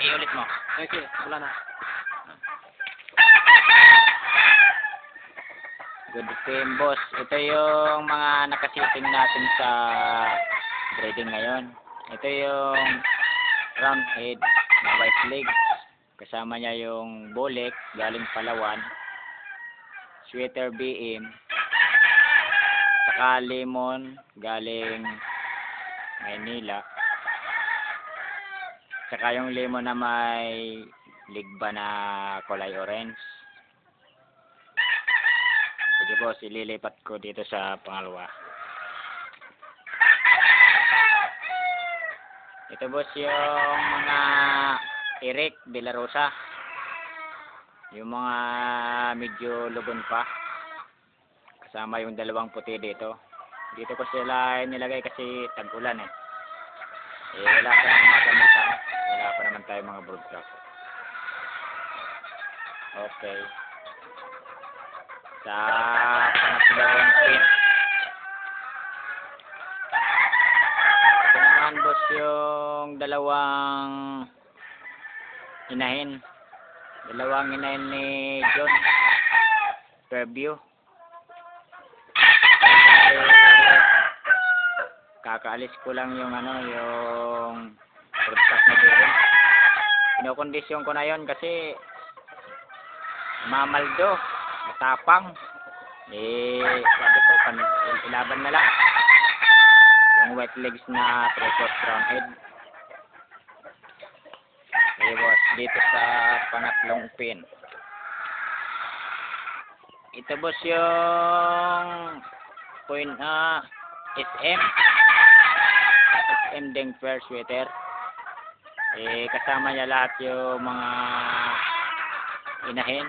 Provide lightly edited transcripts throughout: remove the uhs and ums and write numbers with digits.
iulit mo. Okay, wala na. Good team, boss. Ito yung mga nakasiting natin sa breeding ngayon. Ito yung round head na white leg. Kasama niya yung bulik galing Palawan, sweater BM, saka lemon galing Manila, saka yung lemon na may ligba na kulay orange. Sige boss, ililipat ko dito sa pangalawa. Ito boss yung mga Eric de la Rosa. Yung mga medyo lugon pa. Kasama yung dalawang puti dito. Dito ko sila nilagay kasi tag-ulan eh. Wala pa naman magamitan. Wala pa naman tayo mga broodstock. Okay. Sa pangatlong pin. Ito naman boss yung dalawang inahin. Dalawang inahin ni John Fairview. Kakaalis ko lang yung yung broodstock na dito. Kinokondisyon ko na yon kasi mamaldo, matapang. Sabi ko, ilaban na lang yung white legs na 3/4 round head. Boss, dito sa pangatlong pin. Ito boss yung point SM ding fair sweater. Kasama niya lahat yung mga inahin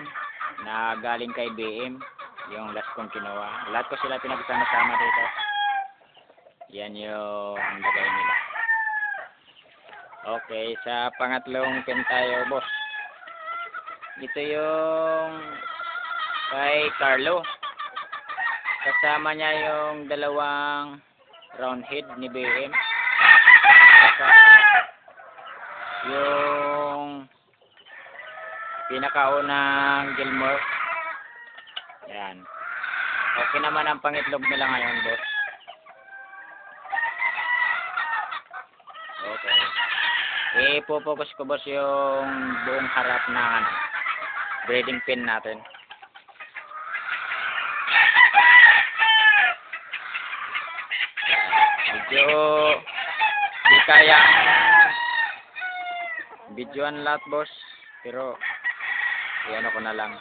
na galing kay BM, yung last kong kinuha. Lahat ko sila pinagsama-sama dito. Yan yung lagay nila. Okay, sa pangatlong pin tayo, boss. Ito yung kay Carlo. Kasama niya yung dalawang round head ni BM. Yung pinakaunang Gilmore. Yan. Okay naman ang pangitlog nila ngayon, boss. Okay. Ipo-focus ko boss yung buong harap na breeding pin natin. Medyo di kaya videoan lahat boss, pero ano ko na lang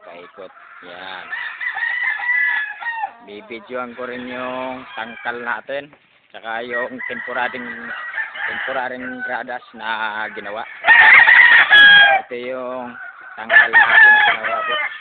paikot. Yan, bibidyoan ko rin yung tangkal natin saka yung temporaring gradas na ginawa. Ito yung tangkal natin na ginawa boss.